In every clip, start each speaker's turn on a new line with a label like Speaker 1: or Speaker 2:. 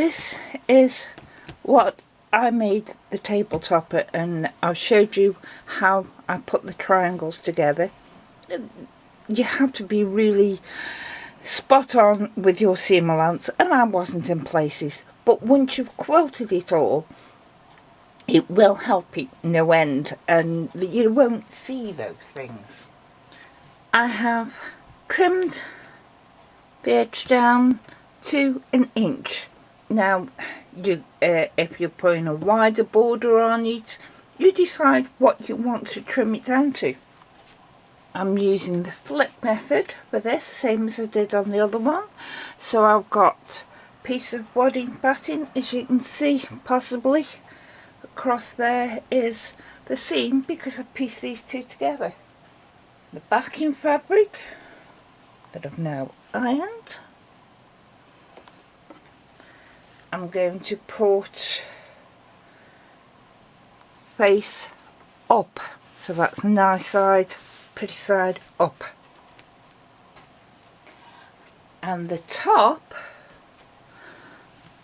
Speaker 1: this is what I made the tabletop, and I've showed you how I put the triangles together. You have to be really spot on with your seam allowance, and I wasn't in places, but once you've quilted it all, it will help it no end, and you won't see those things. I have trimmed the edge down to 1 inch. Now, if you're putting a wider border on it, you decide what you want to trim it down to. I'm using the flip method for this, same as I did on the other one. So I've got a piece of wadding batting, as you can see, possibly. Across there is the seam, because I pieced these two together. The backing fabric that I've now ironed. I'm going to put face up, so that's a nice side, pretty side up. And the top,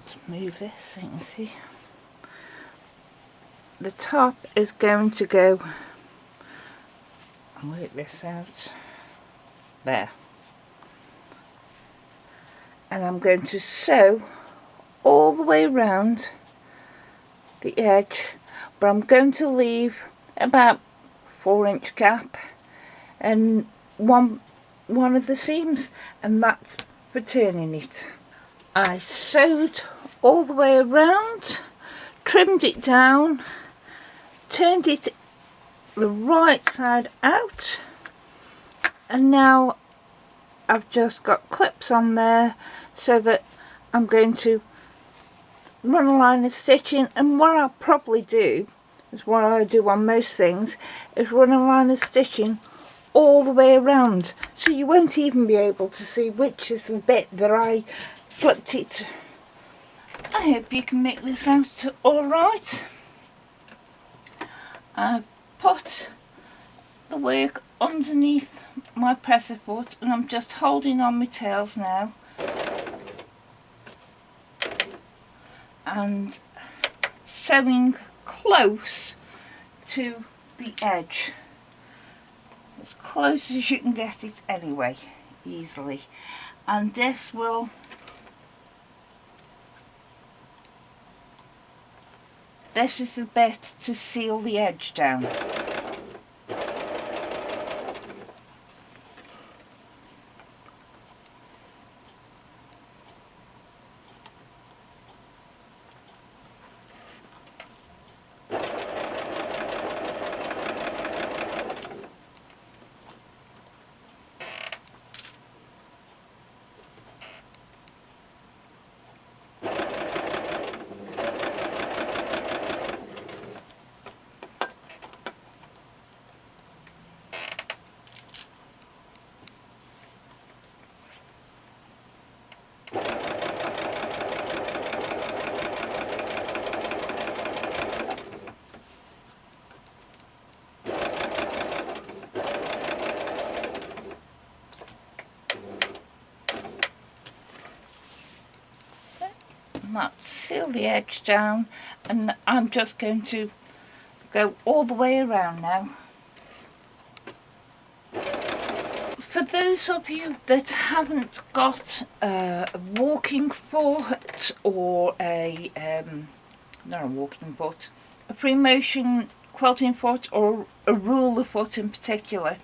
Speaker 1: let's move this so you can see. The top is going to go, I'll work this out, there. And I'm going to sew all the way around the edge, but I'm going to leave about 4-inch gap and one of the seams, and that's for turning it. I sewed all the way around, trimmed it down, turned it the right side out, and now I've just got clips on there so that I'm going to run a line of stitching. And what I'll probably do is what I do on most things, is run a line of stitching all the way around, so you won't even be able to see which is the bit that I flipped it. I hope you can make this out alright. I've put the work underneath my presser foot, and I'm just holding on my tails now and sewing close to the edge, as close as you can get it anyway, easily. And this is the bit to seal the edge down. Seal the edge down, and I'm just going to go all the way around now. For those of you that haven't got a walking foot, or not a walking foot, a free motion quilting foot, or a ruler foot in particular,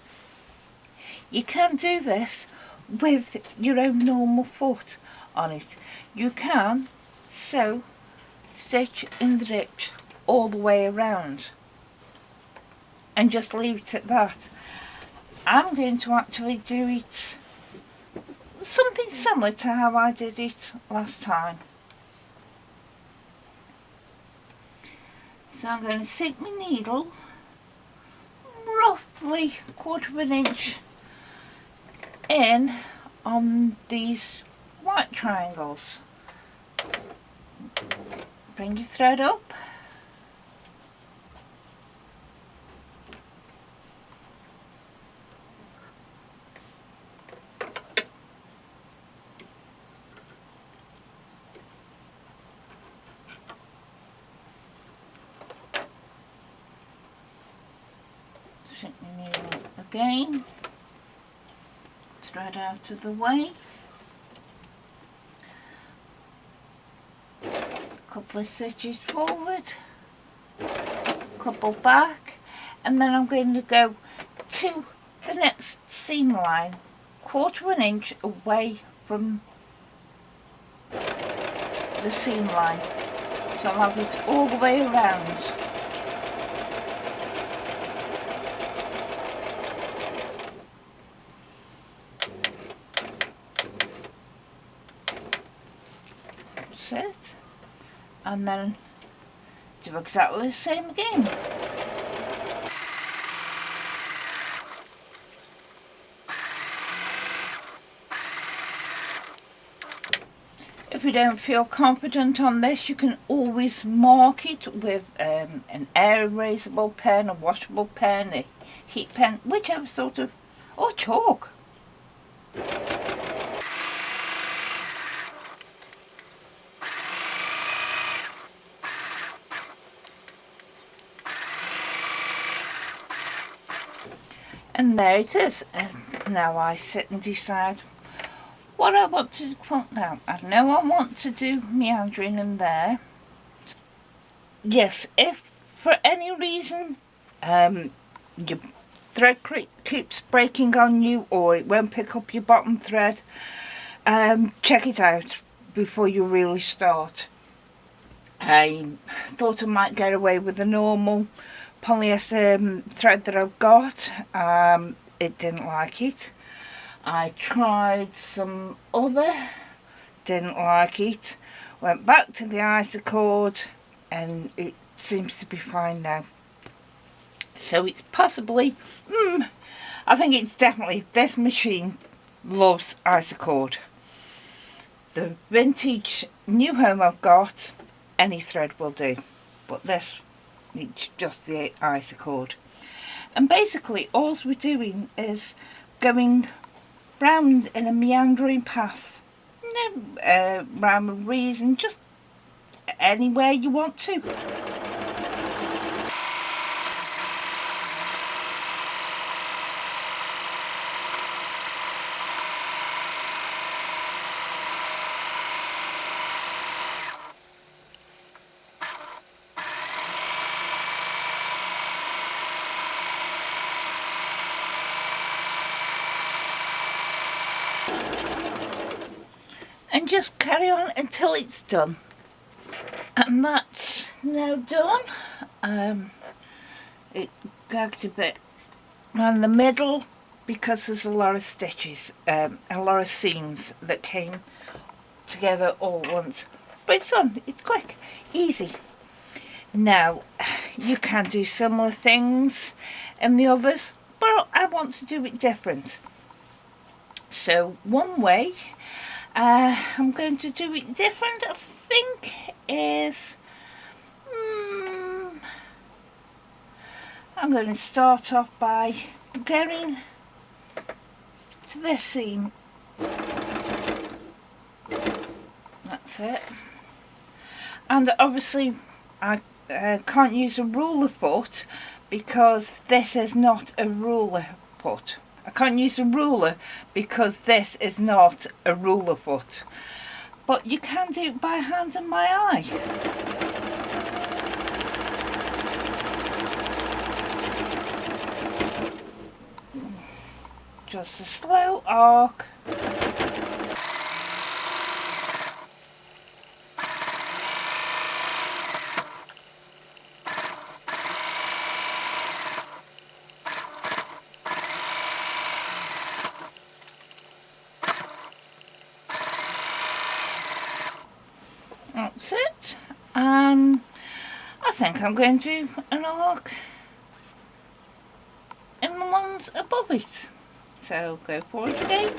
Speaker 1: you can do this with your own normal foot on it. You can sew, stitch in the ditch all the way around and just leave it at that. I'm going to actually do it something similar to how I did it last time. So I'm going to sink my needle roughly 1/4 inch in on these white triangles. Bring your thread up, Stick my needle again, thread out of the way, couple of stitches forward, couple back, and then I'm going to go to the next seam line, 1/4 inch away from the seam line, so I'll have it all the way around. That's it, and then do exactly the same again. If you don't feel confident on this, you can always mark it with an air erasable pen, a washable pen, a heat pen, whichever sort of, or chalk. And there it is. And now I sit and decide what I want to quilt now. I know I want to do meandering in there. Yes, if for any reason your thread keeps breaking on you, or it won't pick up your bottom thread, check it out before you really start. I thought I might get away with the normal polyester thread that I've got. It didn't like it. I tried some other, didn't like it, went back to the Isacord, and it seems to be fine now. So it's possibly, I think it's definitely, this machine loves Isacord. The vintage new home I've got, any thread will do, but this, it's just the Isacord. And basically all we're doing is going round in a meandering path, no rhyme or reason, just anywhere you want to. And just carry on until it's done. And that's now done. It gagged a bit around the middle because there's a lot of stitches, a lot of seams that came together all at once. But it's on, it's quick, easy. Now, you can do similar things in the others, but I want to do it different. So one way I'm going to do it different, I think, is I'm going to start off by getting to this seam. That's it. And obviously I can't use a ruler foot because this is not a ruler foot. I can't use a ruler because this is not a ruler foot. But you can do it by hand and my eye. Just a slow arc. That's it. I think I'm going to do an arc in the ones above it. So go for it again.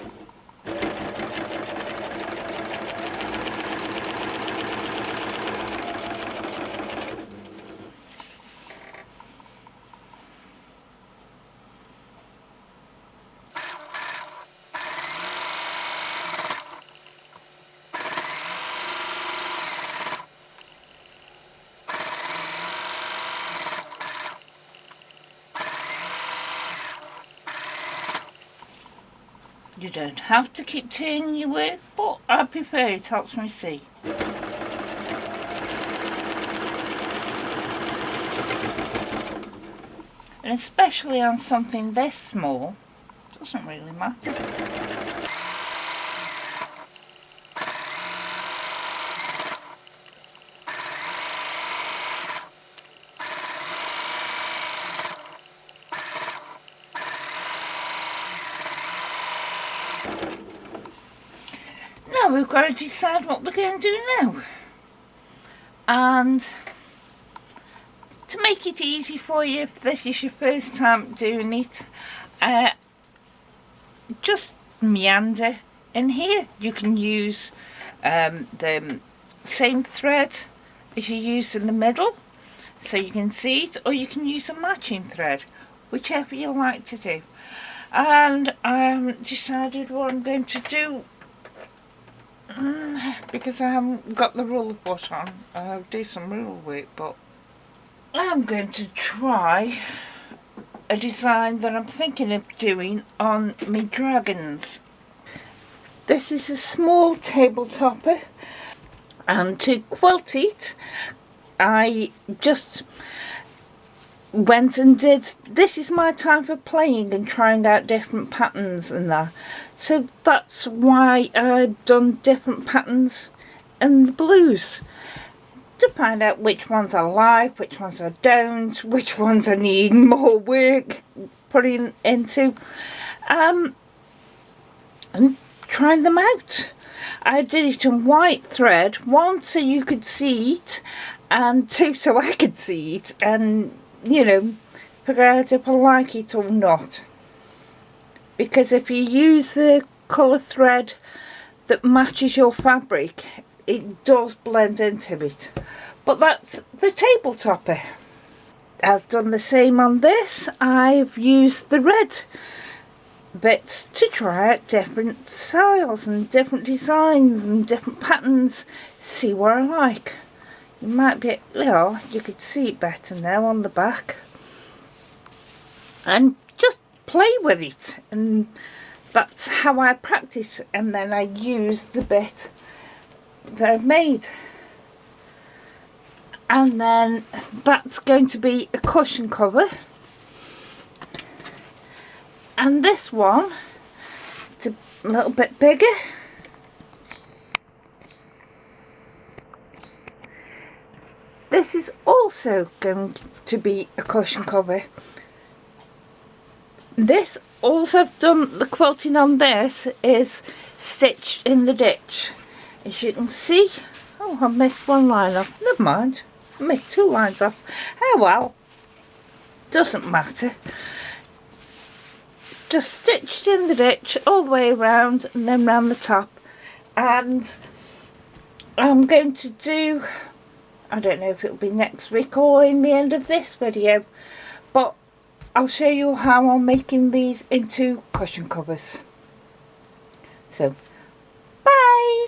Speaker 1: You don't have to keep turning your work, but I prefer it, helps me see. And especially on something this small, doesn't really matter. Now we've got to decide what we're going to do now. And to make it easy for you, if this is your first time doing it, just meander in here. You can use the same thread as you use in the middle, so you can see it, or you can use a matching thread, whichever you like to do. And I decided what I'm going to do, because I haven't got the ruler book on. I'll do some ruler work, but I'm going to try a design that I'm thinking of doing on my dragons. This is a small table topper, and to quilt it I just went and did, this is my time for playing and trying out different patterns and that, so that's why I've done different patterns in the blues, to find out which ones I like, which ones I don't, which ones I need more work putting into, and trying them out. I did it in white thread, one so you could see it, and two so I could see it, and you know, figure out if I like it or not. Because if you use the colour thread that matches your fabric, it does blend into it. But that's the table topper. I've done the same on this. I've used the red bits to try out different styles and different designs and different patterns, see what I like. You might be, you could see it better now on the back, and just play with it, and that's how I practice, and then I use the bit that I've made. And then that's going to be a cushion cover, and this one, it's a little bit bigger. This is also going to be a cushion cover. This, also I've done the quilting on this, is stitched in the ditch. As you can see, oh, I missed one line off, never mind, I missed two lines off. Oh well, doesn't matter. Just stitched in the ditch all the way around and then round the top. And I'm going to do, I don't know if it'll be next week or in the end of this video, but I'll show you how I'm making these into cushion covers. So, bye!